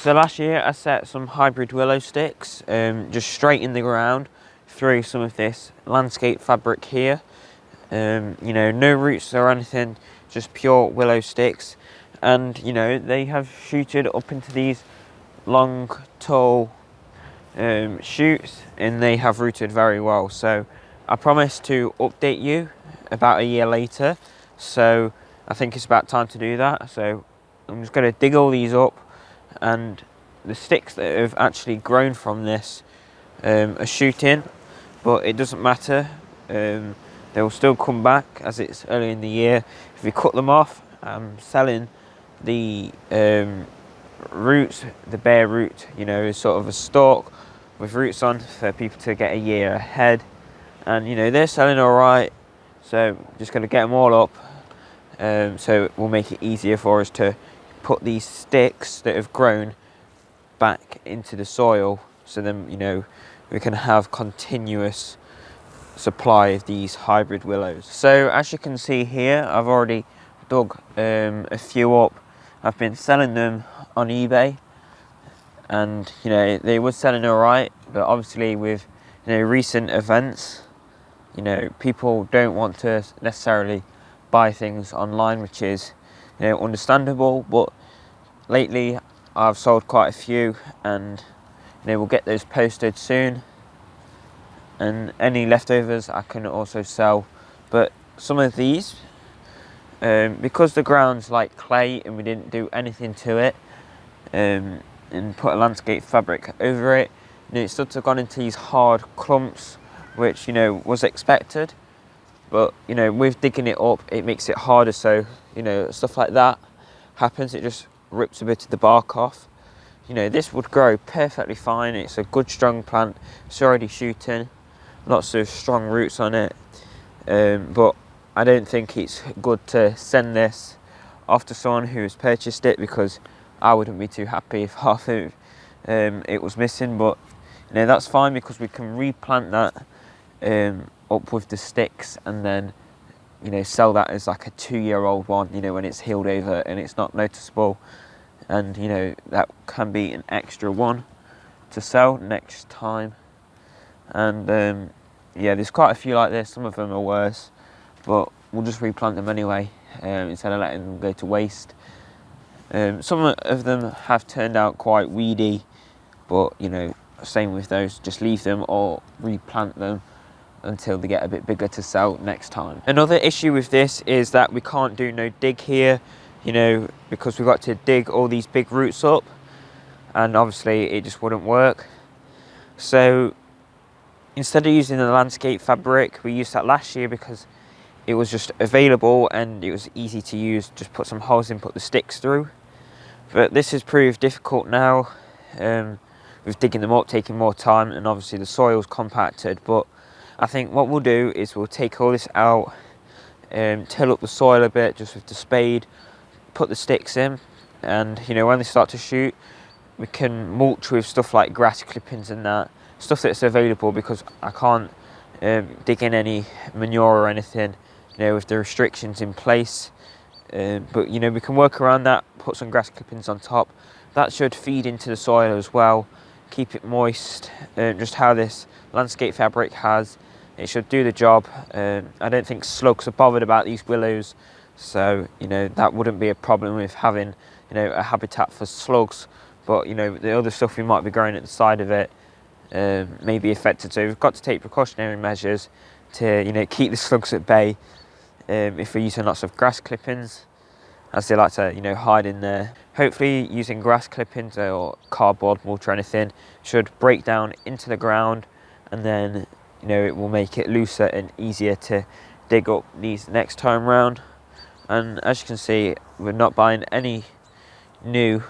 So last year I set some hybrid willow sticks just straight in the ground through some of this landscape fabric here. You know, no roots or anything, just pure willow sticks. And you know, they have shooted up into these long, tall shoots, and they have rooted very well. So I promised to update you about a year later, so I think it's about time to do that. So I'm just going to dig all these up, and the sticks that have actually grown from this are shooting, but it doesn't matter. They will still come back as it's early in the year. If we cut them off, I'm selling the roots, the bare root, you know, is sort of a stalk with roots on for people to get a year ahead. And you know, they're selling all right, so just going to get them all up, so it will make it easier for us to put these sticks that have grown back into the soil, so then, you know, we can have continuous supply of these hybrid willows. So as you can see here, I've already dug a few up. I've been selling them on eBay, and you know, they were selling all right, but obviously with, you know, recent events, you know, people don't want to necessarily buy things online, which is, you know, understandable. But lately I've sold quite a few, and you know, we'll get those posted soon, and any leftovers I can also sell. But some of these, because the ground's like clay and we didn't do anything to it, and put a landscape fabric over it, you know, it's sort of gone into these hard clumps, which, you know, was expected. But you know, with digging it up, it makes it harder. So you know, stuff like that happens. It just rips a bit of the bark off. You know, this would grow perfectly fine. It's a good strong plant. It's already shooting, lots of strong roots on it. But I don't think it's good to send this off to someone who's purchased it, because I wouldn't be too happy if half of it was missing. But you know, that's fine, because we can replant that up with the sticks, and then, you know, sell that as like a 2-year-old one, you know, when it's healed over and it's not noticeable. And you know, that can be an extra one to sell next time. And yeah, there's quite a few like this. Some of them are worse, but we'll just replant them anyway, instead of letting them go to waste. Some of them have turned out quite weedy, but you know, same with those, just leave them or replant them until they get a bit bigger to sell next time. Another issue with this is that we can't do no dig here, you know, because we've got to dig all these big roots up, and obviously it just wouldn't work. So instead of using the landscape fabric, we used that last year because it was just available and it was easy to use. Just put some holes in, put the sticks through. But this has proved difficult now, with digging them up taking more time, and obviously the soil's compacted. But I think what we'll do is we'll take all this out, till up the soil a bit just with the spade, put the sticks in, and you know, when they start to shoot, we can mulch with stuff like grass clippings and that stuff that's available, because I can't dig in any manure or anything, you know, with the restrictions in place. But you know, we can work around that, put some grass clippings on top. That should feed into the soil as well, keep it moist, just how this landscape fabric has. It should do the job. I don't think slugs are bothered about these willows, so you know, that wouldn't be a problem with having, you know, a habitat for slugs. But you know, the other stuff we might be growing at the side of it may be affected. So we've got to take precautionary measures to, you know, keep the slugs at bay. If we're using lots of grass clippings, as they like to, you know, hide in there. Hopefully using grass clippings or cardboard mulch or anything should break down into the ground, and then, you know, it will make it looser and easier to dig up these next time round. And as you can see, we're not buying any new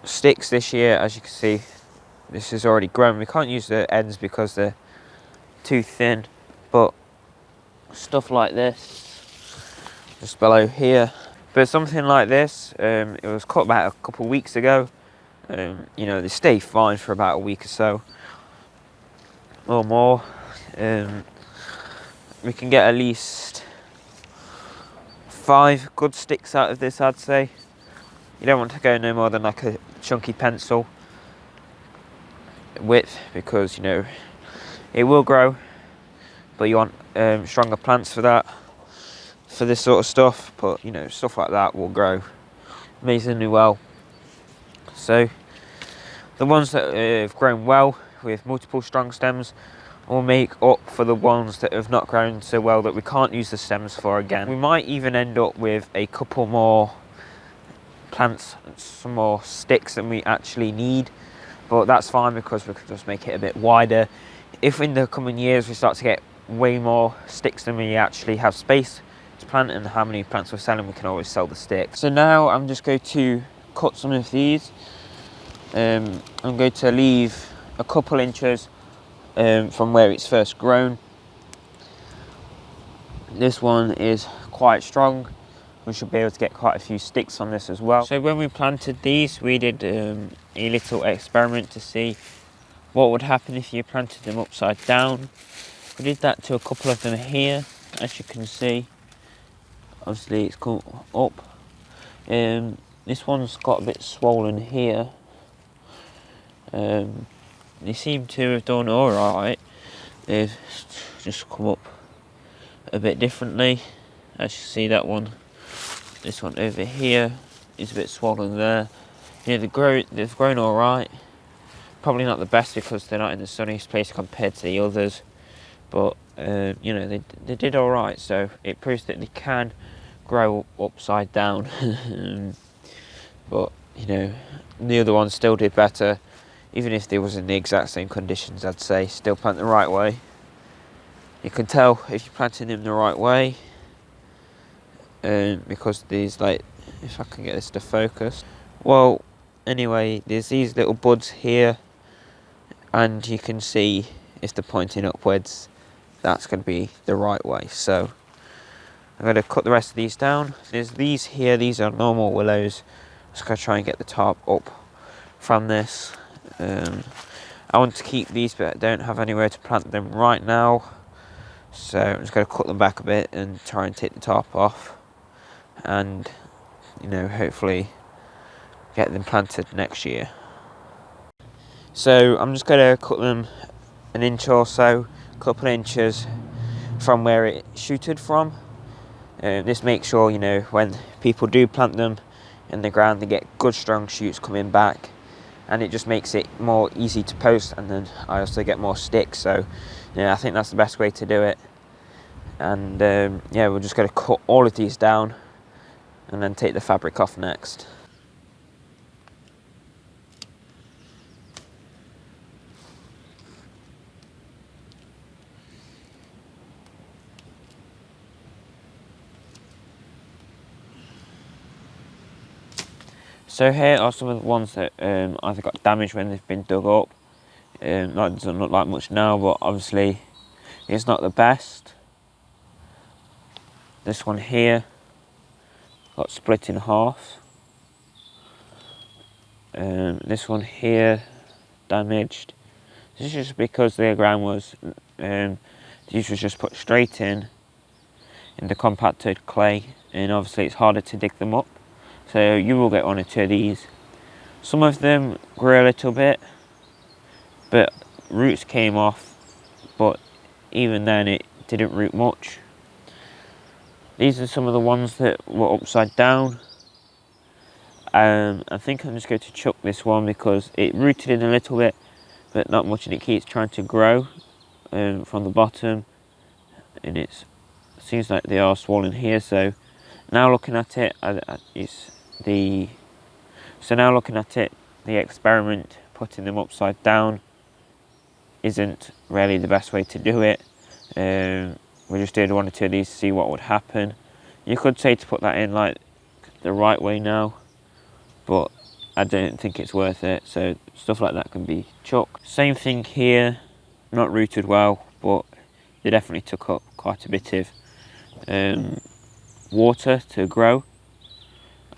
sticks this year. As you can see, this is already grown. We can't use the ends because they're too thin, but stuff like this just below here. But something like this, it was cut about a couple of weeks ago. You know, they stay fine for about a week or so or more. We can get at least 5 good sticks out of this, I'd say. You don't want to go no more than like a chunky pencil width, because you know it will grow, but you want stronger plants for that, for this sort of stuff. But you know, stuff like that will grow amazingly well. So the ones that have grown well with multiple strong stems will make up for the ones that have not grown so well that we can't use the stems for again. We might even end up with a couple more plants, some more sticks than we actually need, but that's fine because we can just make it a bit wider. If in the coming years we start to get way more sticks than we actually have space to plant and how many plants we're selling, we can always sell the sticks. So now I'm just going to cut some of these. I'm going to leave a couple inches from where it's first grown. This one is quite strong. We should be able to get quite a few sticks on this as well. So when we planted these, we did a little experiment to see what would happen if you planted them upside down. We did that to a couple of them here, as you can see. Obviously it's come up. This one's got a bit swollen here. They seem to have done alright. They've just come up a bit differently. As you see, that one, this one over here is a bit swollen there. Yeah, they've grown alright. Probably not the best because they're not in the sunniest place compared to the others, but you know, they did alright, so it proves that they can grow upside down. But you know, the other ones still did better. Even if they was in the exact same conditions, I'd say still plant the right way. You can tell if you're planting them the right way, because these, like, if I can get this to focus. Well, anyway, there's these little buds here, and you can see if they're pointing upwards, that's going to be the right way. So I'm going to cut the rest of these down. There's these here, these are normal willows. I'm just going to try and get the top up from this. I want to keep these, but I don't have anywhere to plant them right now, so I'm just going to cut them back a bit and try and take the top off, and you know, hopefully get them planted next year. So I'm just going to cut them an inch or so, couple of inches from where it shooted from. This makes sure, you know, when people do plant them in the ground, they get good strong shoots coming back, and it just makes it more easy to post, and then I also get more sticks. So yeah, I think that's the best way to do it. And yeah, we're just going to cut all of these down and then take the fabric off next. So here are some of the ones that either got damaged when they've been dug up. That doesn't look like much now, but obviously it's not the best. This one here got split in half. This one here damaged. This is just because the ground was, these was just put straight in the compacted clay, and obviously it's harder to dig them up. So you will get one or two of these. Some of them grew a little bit, but roots came off, but even then it didn't root much. These are some of the ones that were upside down. I think I'm just going to chuck this one because it rooted in a little bit, but not much, and it keeps trying to grow from the bottom, and it seems like they are swollen here. So now looking at it, the experiment putting them upside down isn't really the best way to do it. We just did one or two of these to see what would happen. You could say to put that in like the right way now, but I don't think it's worth it. So stuff like that can be chucked. Same thing here, not rooted well, but they definitely took up quite a bit of water to grow.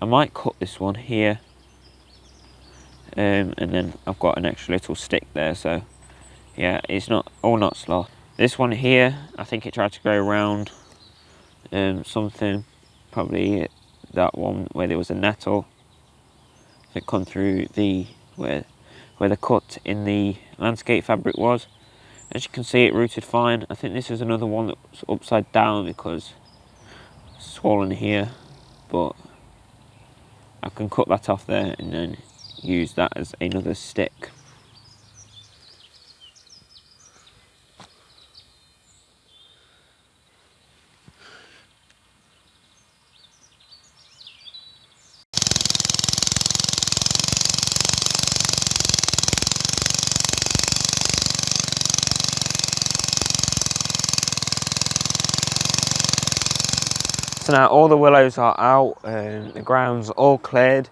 I might cut this one here, and then I've got an extra little stick there. So yeah, it's not all not sloth. This one here, I think it tried to grow around something, probably that one where there was a nettle. that come through the where the cut in the landscape fabric was. As you can see, it rooted fine. I think this is another one that's upside down because it's swollen here, but I can cut that off there and then use that as another stick. So now all the willows are out, the ground's all cleared.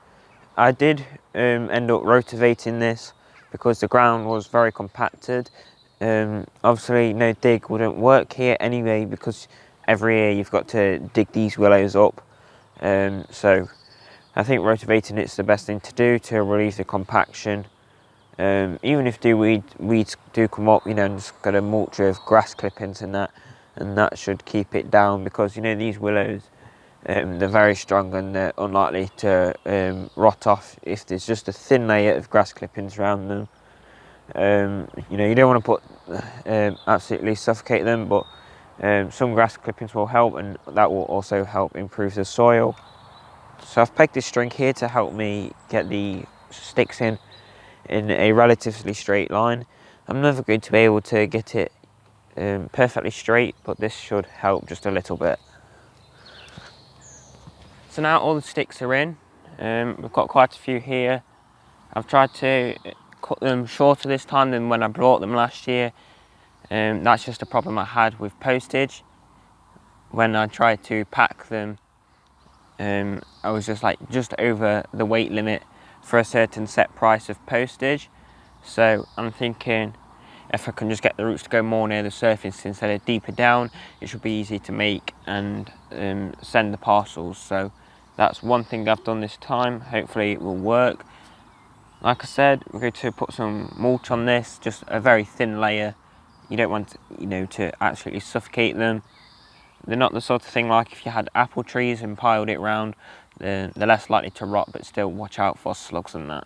I did end up rotivating this because the ground was very compacted. Obviously no dig wouldn't work here anyway because every year you've got to dig these willows up. So I think rotivating it's the best thing to do to relieve the compaction. Even if weeds do come up, you know, just got a mulch of grass clippings and that should keep it down because, you know, these willows, they're very strong and they're unlikely to rot off if there's just a thin layer of grass clippings around them. You know, you don't want to put absolutely suffocate them, but some grass clippings will help, and that will also help improve the soil. So I've pegged this string here to help me get the sticks in a relatively straight line. I'm never going to be able to get it perfectly straight, but this should help just a little bit. So now all the sticks are in. We've got quite a few here. I've tried to cut them shorter this time than when I brought them last year. That's just a problem I had with postage. When I tried to pack them, I was just over the weight limit for a certain set price of postage. So I'm thinking if I can just get the roots to go more near the surface instead of deeper down, it should be easy to make and send the parcels. So that's one thing I've done this time. Hopefully it will work. Like I said, we're going to put some mulch on this, just a very thin layer. You don't want, you know, to absolutely suffocate them. They're not the sort of thing like if you had apple trees and piled it round, they're less likely to rot, but still watch out for slugs and that.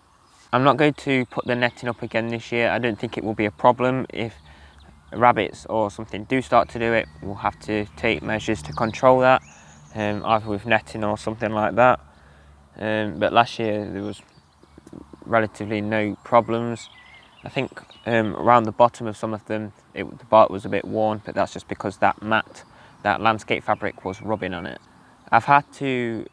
I'm not going to put the netting up again this year. I don't think it will be a problem. If rabbits or something do start to do it, we'll have to take measures to control that, either with netting or something like that. But last year there was relatively no problems. I think around the bottom of some of them, the bark was a bit worn, but that's just because that landscape fabric was rubbing on it. I've had to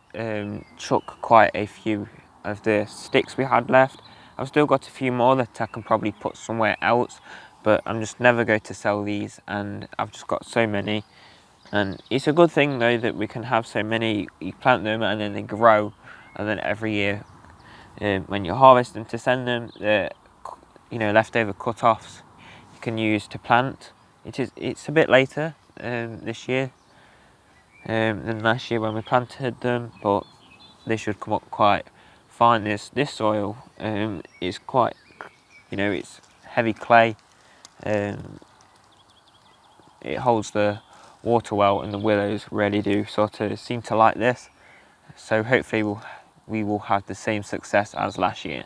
chuck quite a few of the sticks we had left. I've still got a few more that I can probably put somewhere else, but I'm just never going to sell these, and I've just got so many. And it's a good thing though that we can have so many. You plant them and then they grow, and then every year when you harvest them to send them, the leftover cut-offs you can use to plant. It's a bit later this year than last year when we planted them, but they should come up quite fine. This soil is quite, it's heavy clay. It holds the water well, and the willows really do sort of seem to like this. So hopefully we will have the same success as last year.